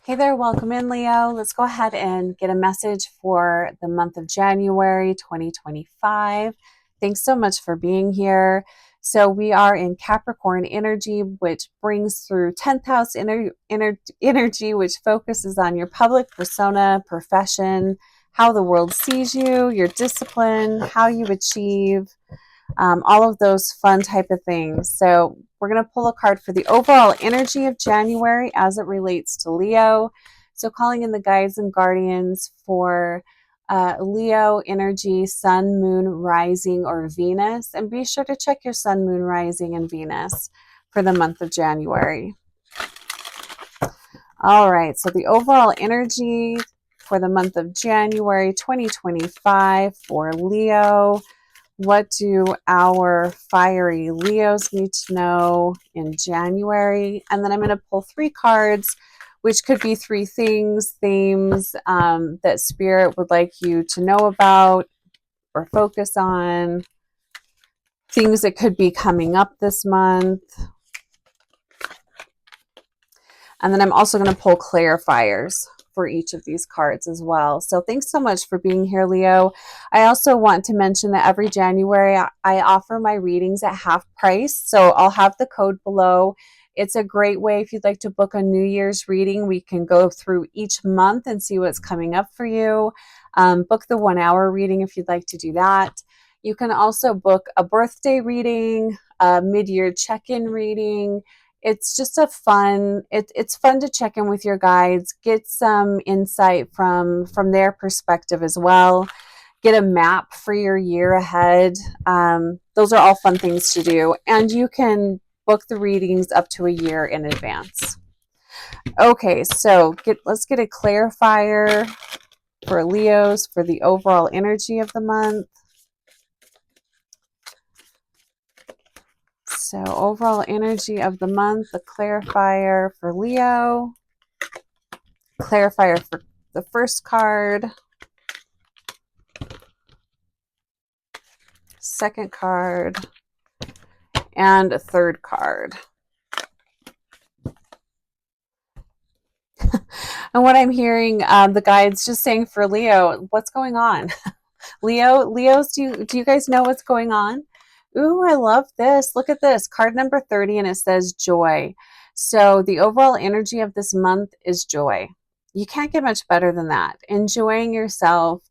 Hey there, welcome in, Leo. Let's go ahead and get a message for the month of January 2025. Thanks so much for being here. So we are in Capricorn energy, which brings through 10th house energy, which focuses on your public persona, profession, how the world sees you, your discipline, how you achieve, all of those fun type of things. So we're going to pull a card for the overall energy of January as it relates to Leo. So calling in the guides and guardians for Leo energy, sun, moon, rising, or Venus. And be sure to check your sun, moon, rising, and Venus for the month of January. All right, so the overall energy for the month of January 2025 for Leo. What do our fiery Leos need to know in January? And then I'm going to pull 3 cards, which could be 3 things, themes that Spirit would like you to know about or focus on, things that could be coming up this month. And then I'm also going to pull clarifiers for each of these cards as well. So thanks so much for being here, Leo. I also want to mention that every January I offer my readings at half price. So I'll have the code below. It's a great way if you'd like to book a New Year's reading. We can go through each month and see what's coming up for you. Book the 1-hour reading if you'd like to do that. You can also book a birthday reading, a mid-year check-in reading. It's just a fun, it's fun to check in with your guides, get some insight from their perspective as well, get a map for your year ahead. Those are all fun things to do. And you can book the readings up to a year in advance. Okay, so let's get a clarifier for Leos for the overall energy of the month. So overall energy of the month, the clarifier for Leo, clarifier for the first card, second card, and a third card. And what I'm hearing, the guides just saying for Leo, what's going on? Leos, do you guys know what's going on? Ooh, I love this. Look at this. Card number 30, and it says joy. So the overall energy of this month is joy. You can't get much better than that. Enjoying yourself,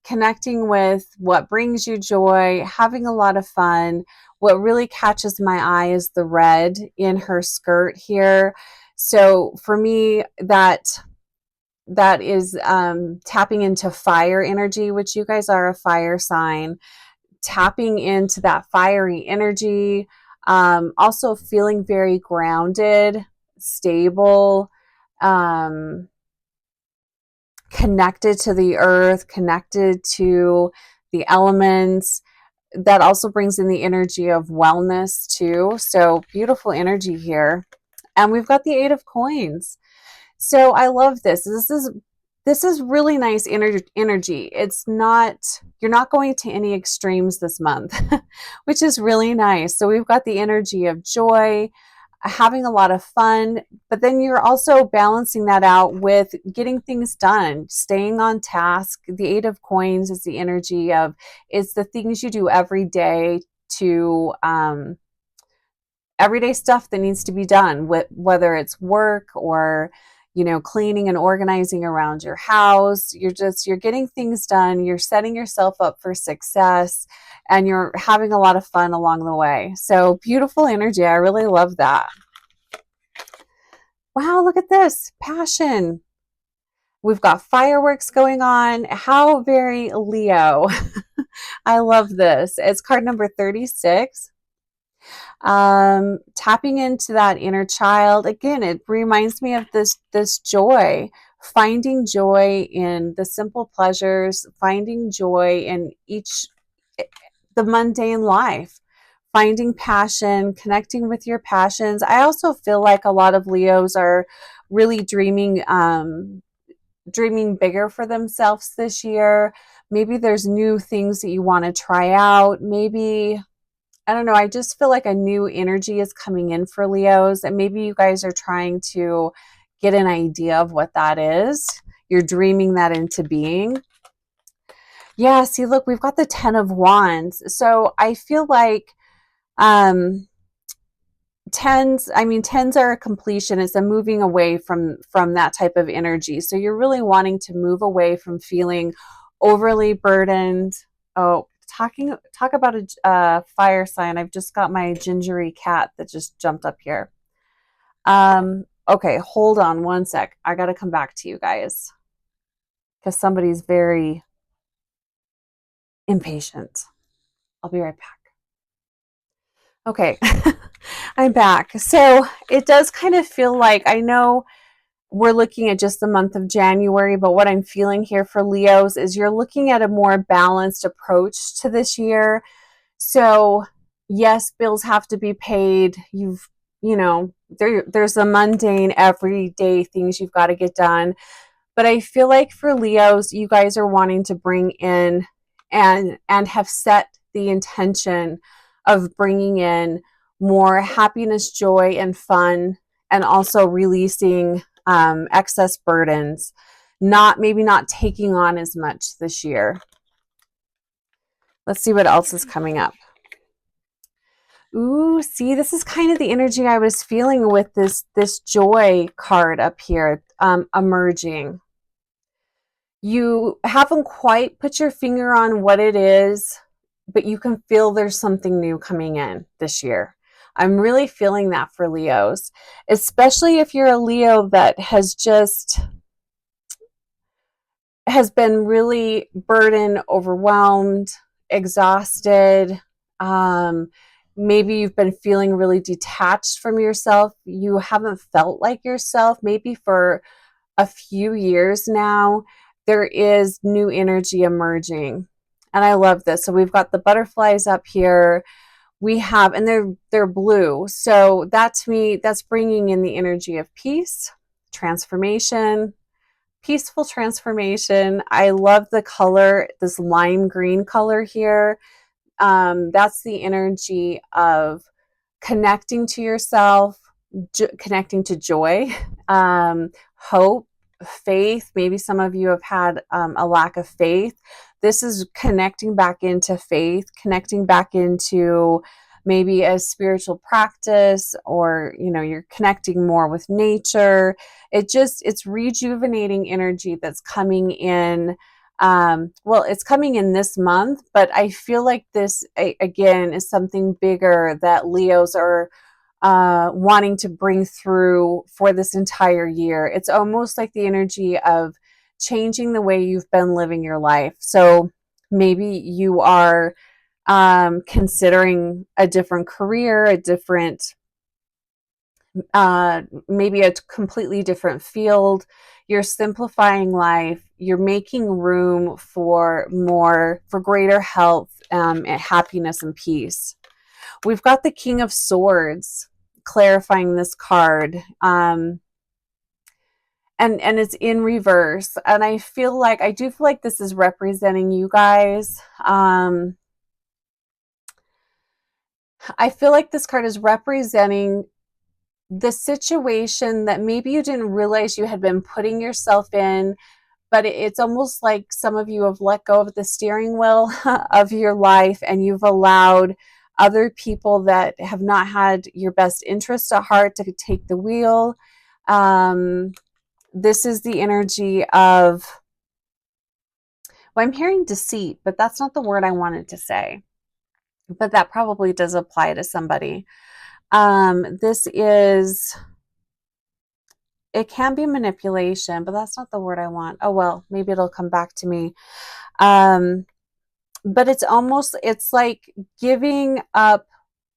connecting with what brings you joy, having a lot of fun. What really catches my eye is the red in her skirt here. So for me, that is tapping into fire energy, which you guys are a fire sign. Tapping into that fiery energy, also feeling very grounded, stable, connected to the earth, connected to the elements. That also brings in the energy of wellness too. So beautiful energy here. And we've got the 8 of coins. So I love this. This is really nice energy. It's not, you're not going to any extremes this month, which is really nice. So we've got the energy of joy, having a lot of fun, but then you're also balancing that out with getting things done, staying on task. The 8 of coins is the energy of, it's the things you do every day to, everyday stuff that needs to be done, whether it's work or cleaning and organizing around your house. You're getting things done. You're setting yourself up for success, and you're having a lot of fun along the way. So beautiful energy. I really love that. Wow, look at this. Passion. We've got fireworks going on. How very Leo. I love this. It's card number 36. Tapping into that inner child. Again, it reminds me of this joy, finding joy in the simple pleasures, finding joy in the mundane life, finding passion, connecting with your passions. I also feel like a lot of Leos are really dreaming bigger for themselves this year. Maybe there's new things that you want to try out. Maybe, I don't know, I just feel like a new energy is coming in for Leos, and maybe you guys are trying to get an idea of what that is. You're dreaming that into being. Yeah, see, look, we've got the 10 of Wands. So I feel like tens are a completion. It's a moving away from that type of energy. So you're really wanting to move away from feeling overly burdened. Oh, talk about a fire sign. I've just got my gingery cat that just jumped up here. Okay, hold on one sec. I got to come back to you guys because somebody's very impatient. I'll be right back. Okay, I'm back. So it does kind of feel like, I know we're looking at just the month of January, but what I'm feeling here for Leos is you're looking at a more balanced approach to this year. So yes, bills have to be paid. There's the mundane everyday things you've got to get done. But I feel like for Leos, you guys are wanting to bring in and have set the intention of bringing in more happiness, joy, and fun, and also releasing excess burdens, maybe not taking on as much this year. Let's see what else is coming up. Ooh, see, this is kind of the energy I was feeling with this joy card up here, emerging. You haven't quite put your finger on what it is, but you can feel there's something new coming in this year. I'm really feeling that for Leos, especially if you're a Leo that has been really burdened, overwhelmed, exhausted. Maybe you've been feeling really detached from yourself. You haven't felt like yourself, maybe for a few years now. There is new energy emerging, and I love this. So we've got the butterflies up here. We have, and they're blue. So that, to me, that's bringing in the energy of peace, transformation, peaceful transformation. I love the color, this lime green color here. That's the energy of connecting to yourself, connecting to joy, hope, faith. Maybe some of you have had a lack of faith. This is connecting back into faith, connecting back into maybe a spiritual practice, or you're connecting more with nature. It's rejuvenating energy that's coming in. It's coming in this month, but I feel like this again is something bigger that Leos are wanting to bring through for this entire year. It's almost like the energy of changing the way you've been living your life. So maybe you are considering a different career, maybe a completely different field. You're simplifying life. You're making room for greater health, and happiness and peace. We've got the King of Swords clarifying this card. And it's in reverse. And I do feel like this is representing you guys. I feel like this card is representing the situation that maybe you didn't realize you had been putting yourself in, but it's almost like some of you have let go of the steering wheel of your life, and you've allowed other people that have not had your best interest at heart to take the wheel. This is the energy of, I'm hearing deceit, but that's not the word I wanted to say. But that probably does apply to somebody. It can be manipulation, but that's not the word I want. Oh, well, maybe it'll come back to me. But it's like giving up,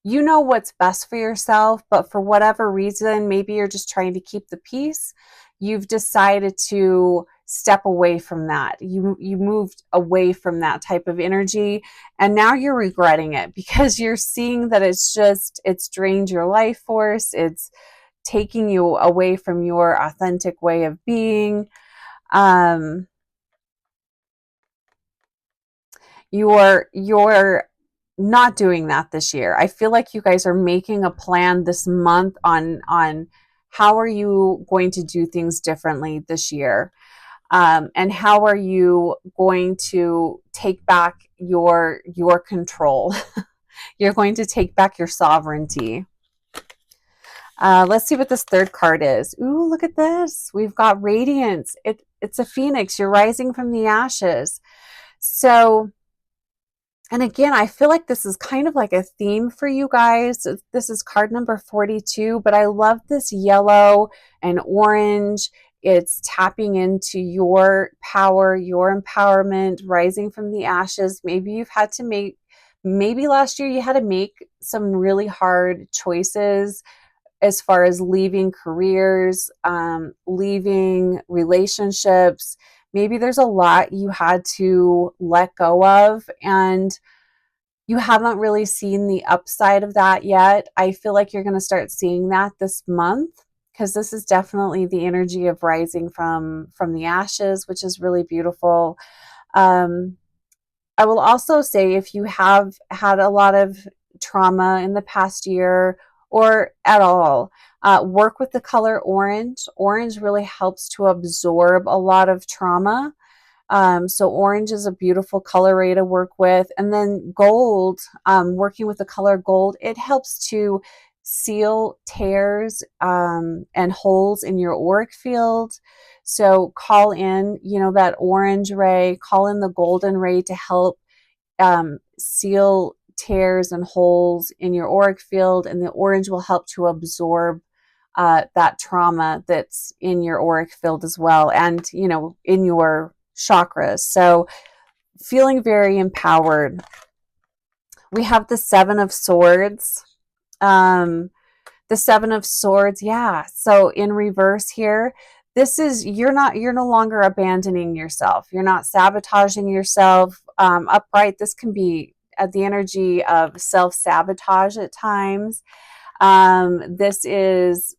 what's best for yourself, but for whatever reason, maybe you're just trying to keep the peace. You've decided to step away from that. You moved away from that type of energy, and now you're regretting it because you're seeing that it's drained your life force. It's taking you away from your authentic way of being. You're not doing that this year. I feel like you guys are making a plan this month on How are you going to do things differently this year? And how are you going to take back your control? You're going to take back your sovereignty. Let's see what this third card is. Ooh, look at this. We've got radiance. It's a phoenix. You're rising from the ashes. So, and again, I feel like this is kind of like a theme for you guys. This is card number 42, but I love this yellow and orange. It's tapping into your power, your empowerment, rising from the ashes. Maybe you've had to make, maybe last year you had to make some really hard choices as far as leaving careers, leaving relationships. Maybe there's a lot you had to let go of, and you haven't really seen the upside of that yet. I feel like you're going to start seeing that this month, because this is definitely the energy of rising from the ashes, which is really beautiful. I will also say, if you have had a lot of trauma in the past year or at all, work with the color orange. Orange really helps to absorb a lot of trauma. So orange is a beautiful color to work with. And then gold, working with the color gold, it helps to seal tears and holes in your auric field. So call in, that orange ray, call in the golden ray to help seal tears and holes in your auric field, and the orange will help to absorb that trauma that's in your auric field as well, and in your chakras. So feeling very empowered. We have the Seven of Swords. The Seven of Swords, yeah. So in reverse here, this is, you're no longer abandoning yourself. You're not sabotaging yourself. Upright, this can be the energy of self-sabotage at times. This is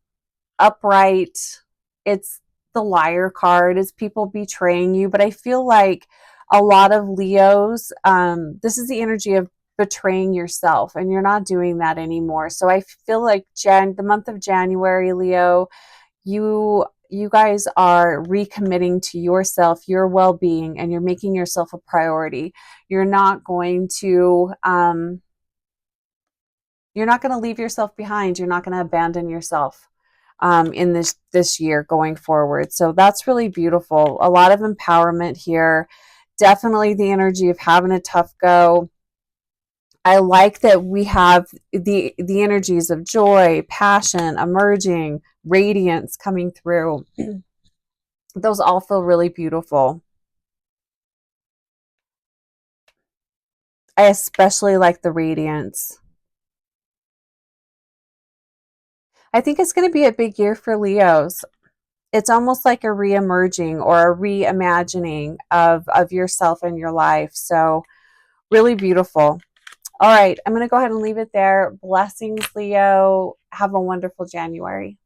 upright. It's the Liar card, is people betraying you. But I feel like a lot of Leos, this is the energy of betraying yourself, and you're not doing that anymore. So I feel like the month of January, Leo, you guys are recommitting to yourself, your well-being, and you're making yourself a priority. You're not going to leave yourself behind. You're not going to abandon yourself in this year going forward. So that's really beautiful. A lot of empowerment here. Definitely the energy of having a tough go. I like that we have the energies of joy, passion, emerging, radiance coming through. Those all feel really beautiful. I especially like the radiance. I think it's going to be a big year for Leos. It's almost like a re-emerging or a reimagining of yourself and your life. So really beautiful. All right, I'm going to go ahead and leave it there. Blessings, Leo. Have a wonderful January.